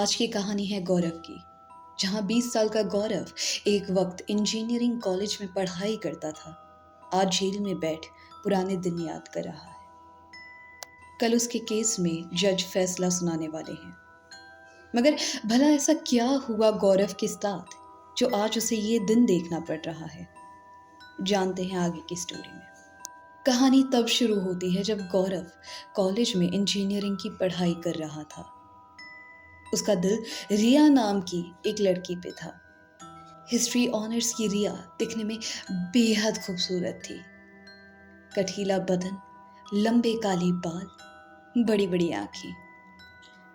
आज की कहानी है गौरव की, जहाँ 20 साल का गौरव एक वक्त इंजीनियरिंग कॉलेज में पढ़ाई करता था। आज जेल में बैठ पुराने दिन याद कर रहा है। कल उसके केस में जज फैसला सुनाने वाले हैं। मगर भला ऐसा क्या हुआ गौरव के साथ जो आज उसे ये दिन देखना पड़ रहा है? जानते हैं आगे की स्टोरी में। कहानी तब शुरू होती है जब गौरव कॉलेज में इंजीनियरिंग की पढ़ाई कर रहा था। उसका दिल रिया नाम की एक लड़की पे था। हिस्ट्री ऑनर्स की रिया दिखने में बेहद खूबसूरत थी। कठीला बदन, लंबे काले बाल, बड़ी बड़ी आंखें।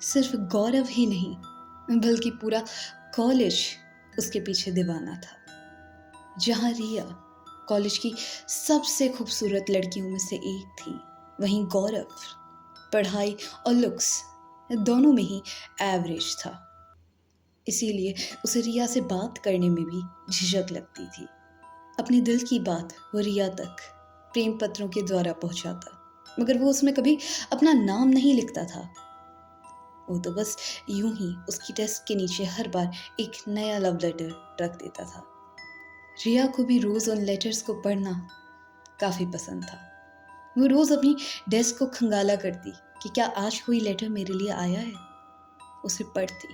सिर्फ गौरव ही नहीं बल्कि पूरा कॉलेज उसके पीछे दीवाना था। जहां रिया कॉलेज की सबसे खूबसूरत लड़कियों में से एक थी, वहीं गौरव पढ़ाई और लुक्स दोनों में ही एवरेज था। इसीलिए उसे रिया से बात करने में भी झिझक लगती थी। अपने दिल की बात वो रिया तक प्रेम पत्रों के द्वारा पहुंचाता, मगर वो उसमें कभी अपना नाम नहीं लिखता था। वो तो बस यूं ही उसकी डेस्क के नीचे हर बार एक नया लव लेटर रख देता था। रिया को भी रोज उन लेटर्स को पढ़ना काफी पसंद था। वो रोज अपनी डेस्क को खंगाला करती कि क्या आज कोई लेटर मेरे लिए आया है। उसे पढ़ती।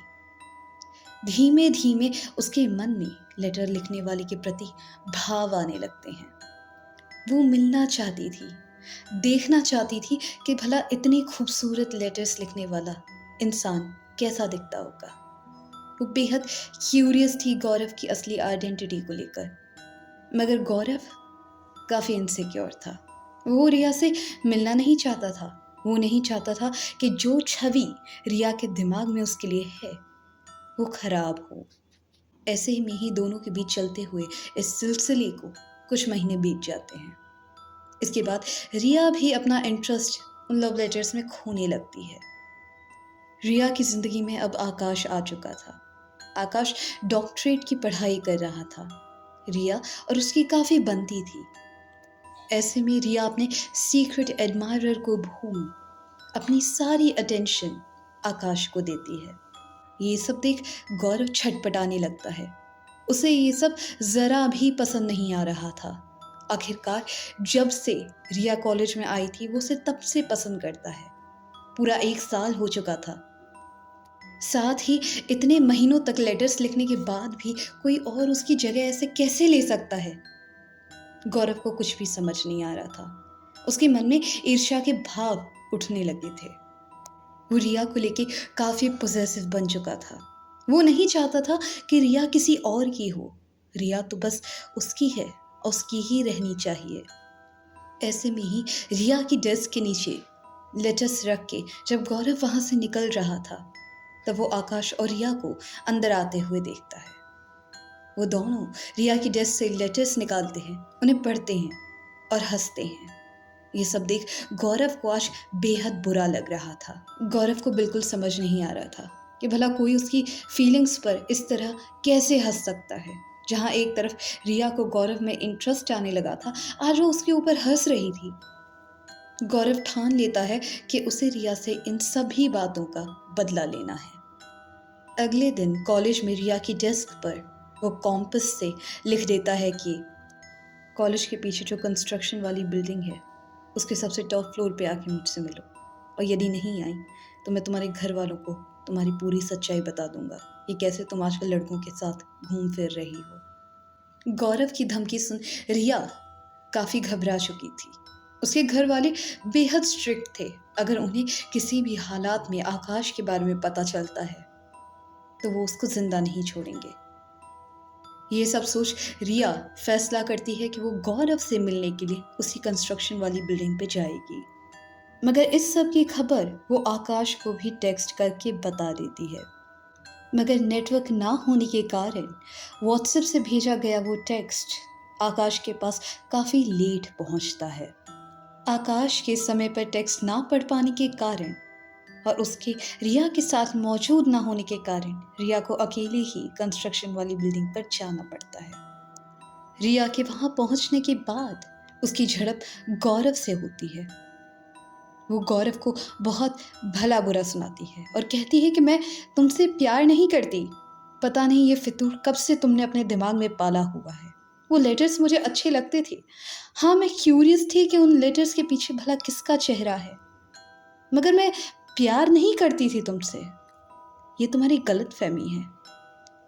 धीमे धीमे उसके मन में लेटर लिखने वाले के प्रति भाव आने लगते हैं। वो मिलना चाहती थी, देखना चाहती थी कि भला इतनी खूबसूरत लेटर्स लिखने वाला इंसान कैसा दिखता होगा। वो बेहद क्यूरियस थी गौरव की असली आइडेंटिटी को लेकर। मगर गौरव काफी इनसिक्योर था। वो रिया से मिलना नहीं चाहता था। वो नहीं चाहता था कि जो छवि रिया के दिमाग में उसके लिए है वो खराब हो। ऐसे ही में ही दोनों के बीच चलते हुए इस सिलसिले को कुछ महीने बीत जाते हैं। इसके बाद रिया भी अपना इंटरेस्ट उन लव लेटर्स में खोने लगती है। रिया की जिंदगी में अब आकाश आ चुका था। आकाश डॉक्टरेट की पढ़ाई कर रहा था। रिया और उसकी काफी बनती थी। ऐसे में रिया अपने सीक्रेट एडमायरर को भूल अपनी सारी अटेंशन आकाश को देती है। ये सब देख गौरव छटपटाने लगता है। उसे ये सब जरा भी पसंद नहीं आ रहा था। आखिरकार जब से रिया कॉलेज में आई थी वो उसे तब से पसंद करता है। पूरा 1 साल हो चुका था। साथ ही इतने महीनों तक लेटर्स लिखने के बाद भी कोई और उसकी जगह ऐसे कैसे ले सकता है? गौरव को कुछ भी समझ नहीं आ रहा था। उसके मन में ईर्ष्या के भाव उठने लगे थे। वो रिया को लेके काफी पोजेसिव बन चुका था। वो नहीं चाहता था कि रिया किसी और की हो। रिया तो बस उसकी है, उसकी ही रहनी चाहिए। ऐसे में ही रिया की डेस्क के नीचे लेटर्स रख के जब गौरव वहां से निकल रहा था, तब वो आकाश और रिया को अंदर आते हुए देखता है। वो दोनों रिया की डेस्क से लेटर्स निकालते हैं, उन्हें पढ़ते हैं और हंसते हैं। ये सब देख गौरव को आज बेहद बुरा लग रहा था। गौरव को बिल्कुल समझ नहीं आ रहा था कि भला कोई उसकी फीलिंग्स पर इस तरह कैसे हंस सकता है। जहां एक तरफ रिया को गौरव में इंटरेस्ट आने लगा था, आज वो उसके ऊपर हंस रही थी। गौरव ठान लेता है कि उसे रिया से इन सभी बातों का बदला लेना है। अगले दिन कॉलेज में रिया की डेस्क पर वो कॉम्पस से लिख देता है कि कॉलेज के पीछे जो कंस्ट्रक्शन वाली बिल्डिंग है उसके सबसे टॉप फ्लोर पे आके मुझसे मिलो, और यदि नहीं आई तो मैं तुम्हारे घर वालों को तुम्हारी पूरी सच्चाई बता दूंगा कि कैसे तुम आजकल लड़कों के साथ घूम फिर रही हो। गौरव की धमकी सुन रिया काफी घबरा चुकी थी। उसके घर वाले बेहद स्ट्रिक्ट थे। अगर उन्हें किसी भी हालात में आकाश के बारे में पता चलता है तो वो उसको जिंदा नहीं छोड़ेंगे। ये सब सोच रिया फैसला करती है कि वो गौरव से मिलने के लिए उसी कंस्ट्रक्शन वाली बिल्डिंग पे जाएगी। मगर इस सब की खबर वो आकाश को भी टेक्स्ट करके बता देती है। मगर नेटवर्क ना होने के कारण व्हाट्सएप से भेजा गया वो टेक्स्ट आकाश के पास काफी लेट पहुंचता है। आकाश के समय पर टेक्स्ट ना पढ़ पाने के कारण और उसके रिया के साथ मौजूद ना होने के कारण रिया को अकेले ही कंस्ट्रक्शन वाली बिल्डिंग पर जाना पड़ता है। रिया के वहां पहुंचने के बाद उसकी झड़प गौरव से होती है। वो गौरव को बहुत भला बुरा सुनाती है और कहती है कि मैं तुमसे प्यार नहीं करती। पता नहीं ये फितूर कब से तुमने अपने दिमाग में पाला हुआ है। वो लेटर्स मुझे अच्छे लगते थे। हाँ, मैं क्यूरियस थी कि उन लेटर्स के पीछे भला किसका चेहरा है, मगर मैं प्यार नहीं करती थी तुमसे। ये तुम्हारी गलतफहमी है।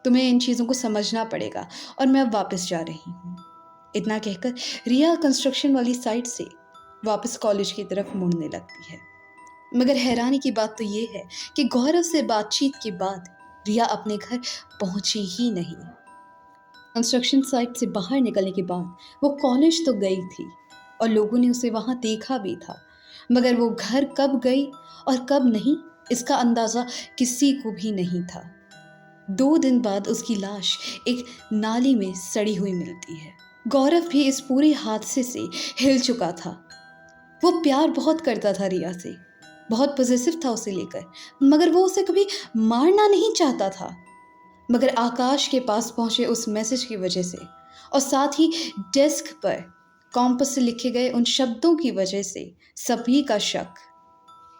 तुम्हें इन चीज़ों को समझना पड़ेगा और मैं अब वापस जा रही हूँ। इतना कहकर रिया कंस्ट्रक्शन वाली साइट से वापस कॉलेज की तरफ मुड़ने लगती है। मगर हैरानी की बात तो ये है कि गौरव से बातचीत के बाद रिया अपने घर पहुंची ही नहीं। कंस्ट्रक्शन साइट से बाहर निकलने के बाद वो कॉलेज तो गई थी और लोगों ने उसे वहां देखा भी था, मगर वो घर कब गई और कब नहीं, इसका अंदाजा किसी को भी नहीं था। 2 दिन बाद उसकी लाश एक नाली में सड़ी हुई मिलती है। गौरव भी इस पूरे हादसे से हिल चुका था। वो प्यार बहुत करता था रिया से, बहुत पॉजिटिव था उसे लेकर, मगर वो उसे कभी मारना नहीं चाहता था। मगर आकाश के पास पहुंचे उस मैसेज की वजह से और साथ ही डेस्क पर कॉम्पस से लिखे गए उन शब्दों की वजह से सभी का शक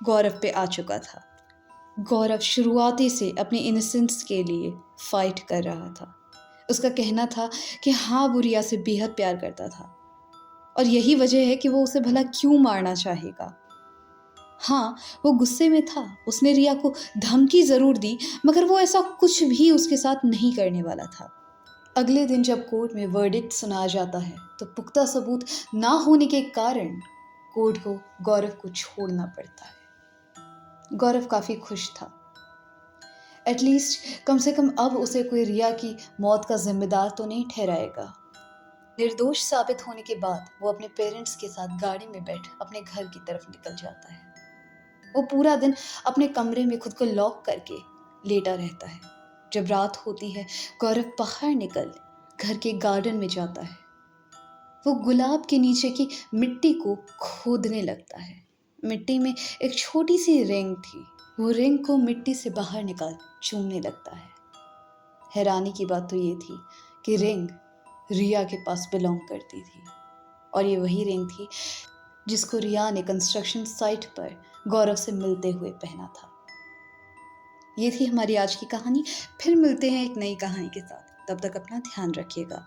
गौरव पे आ चुका था। गौरव शुरुआती से अपने इनोसेंस के लिए फाइट कर रहा था। उसका कहना था कि हाँ, वो रिया से बेहद प्यार करता था और यही वजह है कि वो उसे भला क्यों मारना चाहेगा। हाँ, वो गुस्से में था। उसने रिया को धमकी ज़रूर दी, मगर वो ऐसा कुछ भी उसके साथ नहीं करने वाला था। अगले दिन जब कोर्ट में वर्डिक्ट सुनाया जाता है, तो पुख्ता सबूत ना होने के कारण कोर्ट को गौरव को छोड़ना पड़ता है। गौरव काफ़ी खुश था। एटलीस्ट कम से कम अब उसे कोई रिया की मौत का जिम्मेदार तो नहीं ठहराएगा। निर्दोष साबित होने के बाद वो अपने पेरेंट्स के साथ गाड़ी में बैठ अपने घर की तरफ निकल जाता है। वो पूरा दिन अपने कमरे में खुद को लॉक करके लेटा रहता है। जब रात होती है, गौरव बाहर निकल घर के गार्डन में जाता है। वो गुलाब के नीचे की मिट्टी को खोदने लगता है। मिट्टी में एक छोटी सी रिंग थी। वो रिंग को मिट्टी से बाहर निकाल चूमने लगता है। हैरानी की बात तो ये थी कि रिंग रिया के पास बिलोंग करती थी और ये वही रिंग थी जिसको रिया ने कंस्ट्रक्शन साइट पर गौरव से मिलते हुए पहना था। ये थी हमारी आज की कहानी। फिर मिलते हैं एक नई कहानी के साथ। तब तक अपना ध्यान रखिएगा।